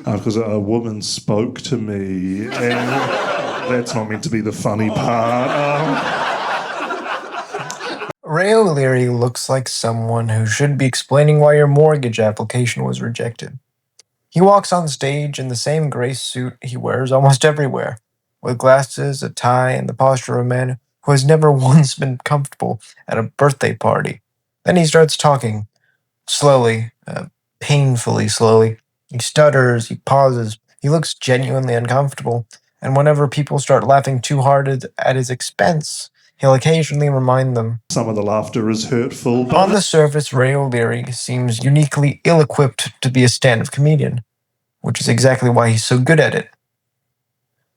because a woman spoke to me, and that's not meant to be the funny part. Ray Oiri looks like someone who should be explaining why your mortgage application was rejected. He walks on stage in the same gray suit he wears almost everywhere, with glasses, a tie, and the posture of a man who has never once been comfortable at a birthday party. Then he starts talking, slowly, painfully slowly. He stutters, he pauses, he looks genuinely uncomfortable, and whenever people start laughing too hard at his expense, he'll occasionally remind them. Some of the laughter is hurtful, but On the surface, Ray Oiri seems uniquely ill-equipped to be a stand-up comedian, which is exactly why he's so good at it.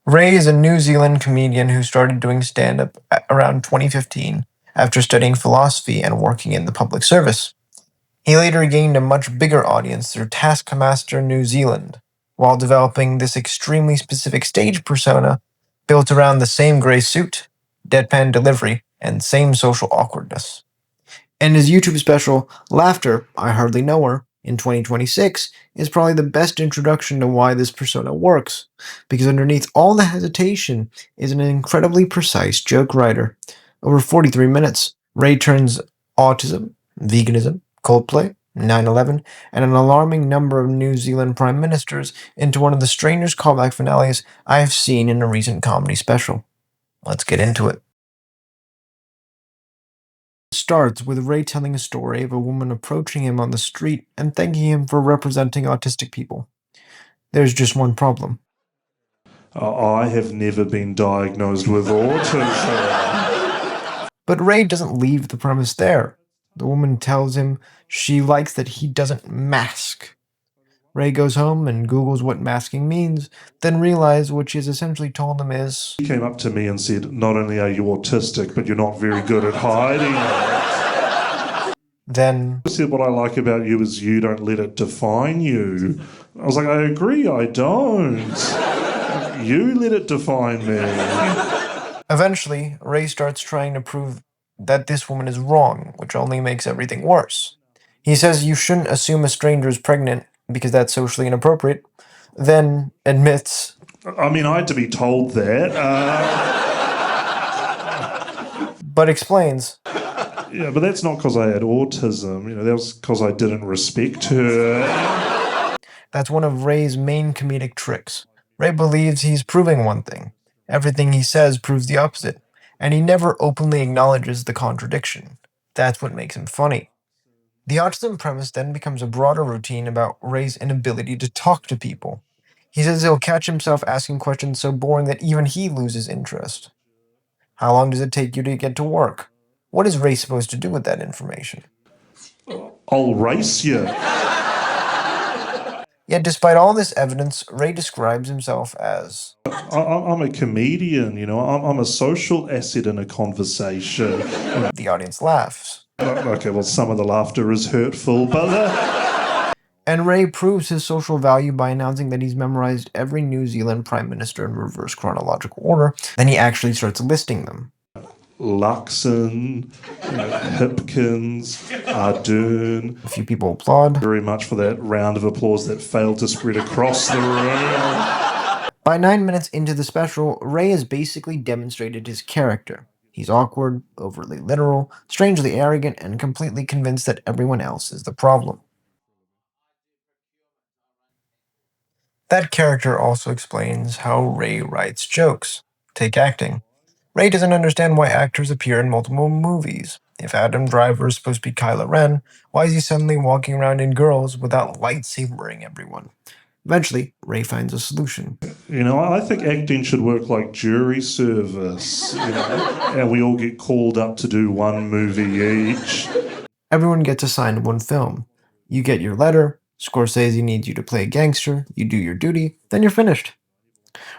Ray is a New Zealand comedian who started doing stand-up around 2015 after studying philosophy and working in the public service. He later gained a much bigger audience through Taskmaster New Zealand, while developing this extremely specific stage persona built around the same gray suit, deadpan delivery, and same social awkwardness. And his YouTube special, Laughter, I Hardly Know Her, in 2026, is probably the best introduction to why this persona works, because underneath all the hesitation is an incredibly precise joke writer. Over 43 minutes, Ray turns autism, veganism, Coldplay, 9/11, and an alarming number of New Zealand prime ministers into one of the strangest callback finales I have seen in a recent comedy special. Let's get into it. It starts with Ray telling a story of a woman approaching him on the street and thanking him for representing autistic people. There's just one problem. I have never been diagnosed with autism. But Ray doesn't leave the premise there. The woman tells him she likes that he doesn't mask. Ray goes home and Googles what masking means, then realizes what she has essentially told him is. He came up to me and said, not only are you autistic, but you're not very good at hiding it. Then I said, what I like about you is you don't let it define you. I was like, I agree, I don't. You let it define me. Eventually, Ray starts trying to prove that this woman is wrong, which only makes everything worse. He says you shouldn't assume a stranger is pregnant because that's socially inappropriate, then admits. I mean, I had to be told that. But explains. Yeah, but that's not because I had autism. That was because I didn't respect her. That's one of Ray's main comedic tricks. Ray believes he's proving one thing. Everything he says proves the opposite, and he never openly acknowledges the contradiction. That's what makes him funny. The autism premise then becomes a broader routine about Ray's inability to talk to people. He says he'll catch himself asking questions so boring that even he loses interest. How long does it take you to get to work? What is Ray supposed to do with that information? I'll race you. Yet despite all this evidence, Ray describes himself as. I'm a comedian, I'm a social asset in a conversation. The audience laughs. Okay, well, some of the laughter is hurtful, but. And Ray proves his social value by announcing that he's memorized every New Zealand Prime Minister in reverse chronological order. Then he actually starts listing them. Luxon, Hipkins, Ardern. A few people applaud. Very much for that round of applause that failed to spread across the room. By 9 minutes into the special, Ray has basically demonstrated his character. He's awkward, overly literal, strangely arrogant, and completely convinced that everyone else is the problem. That character also explains how Ray writes jokes. Take acting. Ray doesn't understand why actors appear in multiple movies. If Adam Driver is supposed to be Kylo Ren, why is he suddenly walking around in girls without lightsabering everyone? Eventually, Ray finds a solution. I think acting should work like jury service, and we all get called up to do one movie each. Everyone gets assigned one film. You get your letter, Scorsese needs you to play a gangster, you do your duty, then you're finished.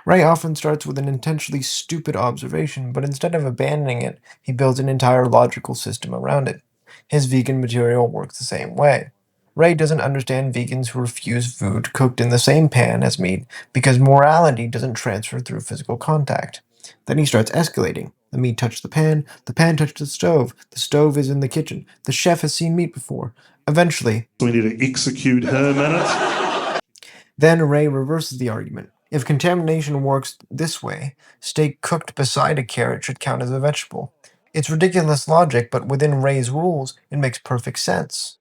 Ray often starts with an intentionally stupid observation, but instead of abandoning it, he builds an entire logical system around it. His vegan material works the same way. Ray doesn't understand vegans who refuse food cooked in the same pan as meat because morality doesn't transfer through physical contact. Then he starts escalating. The meat touched the pan touched the stove is in the kitchen, the chef has seen meat before. Eventually, we need to execute him in it. Then Ray reverses the argument. If contamination works this way, steak cooked beside a carrot should count as a vegetable. It's ridiculous logic, but within Ray's rules, it makes perfect sense.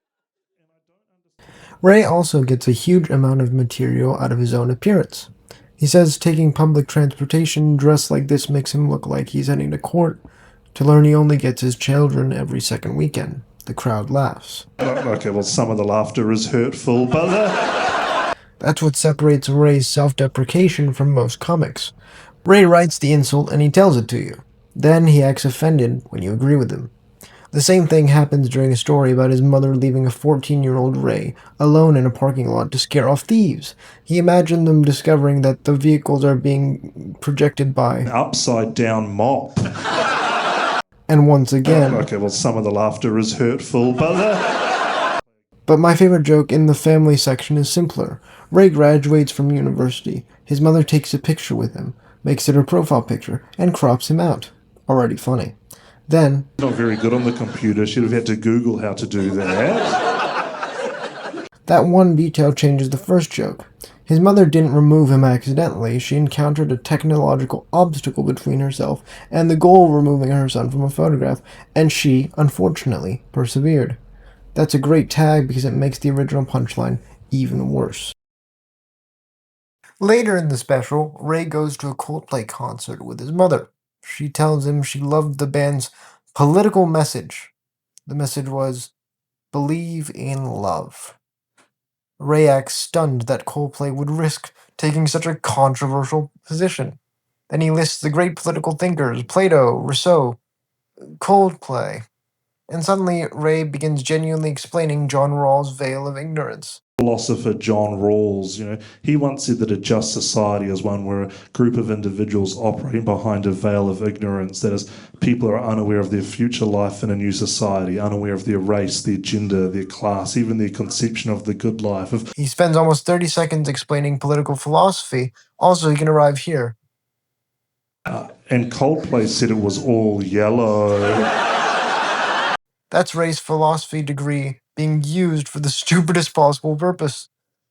Ray also gets a huge amount of material out of his own appearance. He says taking public transportation dressed like this makes him look like he's heading to court. To learn he only gets his children every second weekend. The crowd laughs. Okay, well, some of the laughter is hurtful, but... That's what separates Ray's self-deprecation from most comics. Ray writes the insult and he tells it to you. Then he acts offended when you agree with him. The same thing happens during a story about his mother leaving a 14-year-old Ray alone in a parking lot to scare off thieves. He imagined them discovering that the vehicles are being projected by... upside-down mop. And once again... Okay, well, some of the laughter is hurtful, but... But my favorite joke in the family section is simpler. Ray graduates from university. His mother takes a picture with him, makes it her profile picture, and crops him out. Already funny. Then... Not very good on the computer. She'd have had to Google how to do that. That one detail changes the first joke. His mother didn't remove him accidentally. She encountered a technological obstacle between herself and the goal of removing her son from a photograph, and she, unfortunately, persevered. That's a great tag because it makes the original punchline even worse. Later in the special, Ray goes to a Coldplay concert with his mother. She tells him she loved the band's political message. The message was, "Believe in love." Ray acts stunned that Coldplay would risk taking such a controversial position. Then he lists the great political thinkers, Plato, Rousseau, Coldplay. And suddenly, Ray begins genuinely explaining John Rawls' veil of ignorance. Philosopher John Rawls, he once said that a just society is one where a group of individuals operating behind a veil of ignorance, that is, people are unaware of their future life in a new society, unaware of their race, their gender, their class, even their conception of the good life. He spends almost 30 seconds explaining political philosophy. Also, he can arrive here. And Coldplay said it was all yellow. That's Ray's philosophy degree being used for the stupidest possible purpose.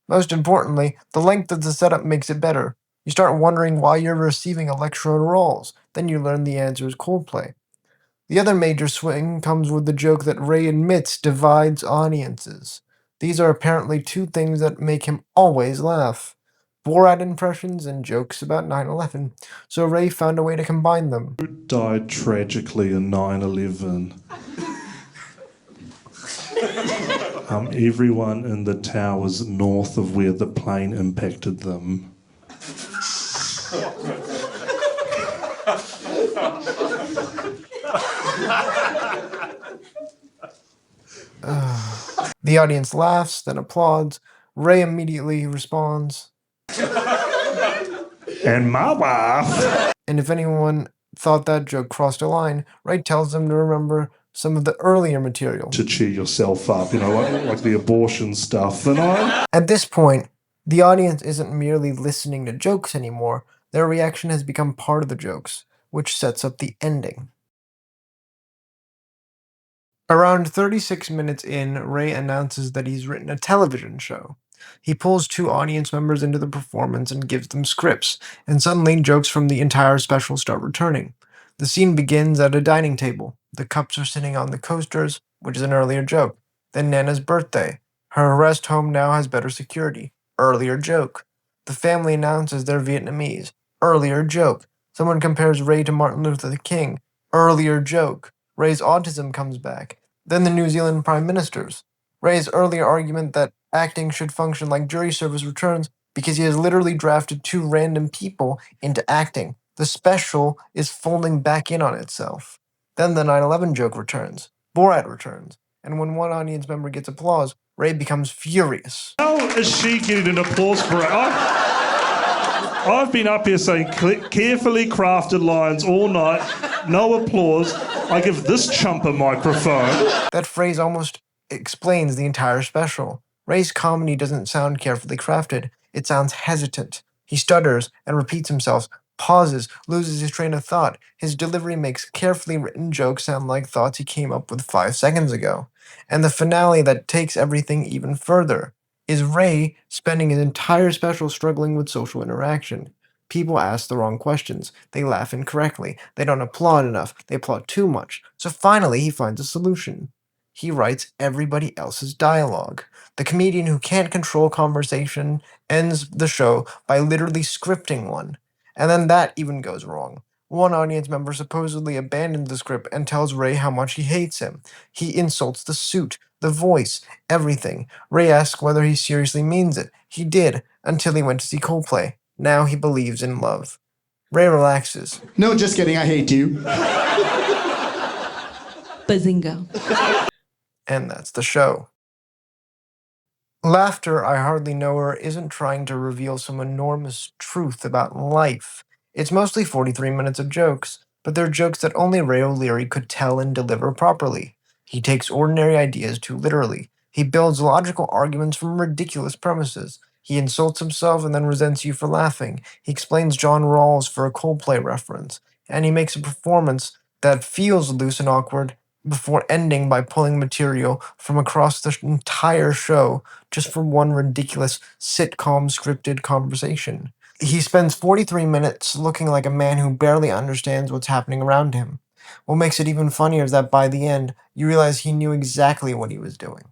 Most importantly, the length of the setup makes it better. You start wondering why you're receiving a lecture on Rawls. Then you learn the answer is Coldplay. The other major swing comes with the joke that Ray admits divides audiences. These are apparently two things that make him always laugh. Borat impressions and jokes about 9/11. So Ray found a way to combine them. Who died tragically in 9/11? Everyone in the towers north of where the plane impacted them. The audience laughs, then applauds. Ray immediately responds, "And my wife." And if anyone thought that joke crossed a line, Ray tells them to remember some of the earlier material. To cheer yourself up, like the abortion stuff. At this point, the audience isn't merely listening to jokes anymore. Their reaction has become part of the jokes, which sets up the ending. Around 36 minutes in, Ray announces that he's written a television show. He pulls two audience members into the performance and gives them scripts, and suddenly jokes from the entire special start returning. The scene begins at a dining table. The cups are sitting on the coasters, which is an earlier joke. Then Nana's birthday. Her rest home now has better security. Earlier joke. The family announces they're Vietnamese. Earlier joke. Someone compares Ray to Martin Luther King. Earlier joke. Ray's autism comes back. Then the New Zealand Prime Ministers. Ray's earlier argument that acting should function like jury service returns because he has literally drafted two random people into acting. The special is folding back in on itself. Then the 9/11 joke returns. Borat returns. And when one audience member gets applause, Ray becomes furious. How is she getting an applause for it? I've been up here saying carefully crafted lines all night, no applause. I give this chump a microphone. That phrase almost explains the entire special. Ray's comedy doesn't sound carefully crafted. It sounds hesitant. He stutters and repeats himself, pauses, loses his train of thought. His delivery makes carefully written jokes sound like thoughts he came up with 5 seconds ago. And the finale that takes everything even further. is Ray spending his entire special struggling with social interaction. People ask the wrong questions. They laugh incorrectly. They don't applaud enough. They applaud too much. So finally, he finds a solution. He writes everybody else's dialogue. The comedian who can't control conversation ends the show by literally scripting one. And then that even goes wrong. One audience member supposedly abandons the script and tells Ray how much he hates him. He insults the suit, the voice, everything. Ray asks whether he seriously means it. He did, until he went to see Coldplay. Now he believes in love. Ray relaxes. No, just kidding. I hate you. Bazinga. And that's the show. Laughter, I Hardly Know Her isn't trying to reveal some enormous truth about life. It's mostly 43 minutes of jokes, but they're jokes that only Ray Oiri could tell and deliver properly. He takes ordinary ideas too literally. He builds logical arguments from ridiculous premises. He insults himself and then resents you for laughing. He explains John Rawls for a Coldplay reference. And he makes a performance that feels loose and awkward before ending by pulling material from across the entire show just for one ridiculous sitcom scripted conversation. He spends 43 minutes looking like a man who barely understands what's happening around him. What makes it even funnier is that by the end, you realize he knew exactly what he was doing.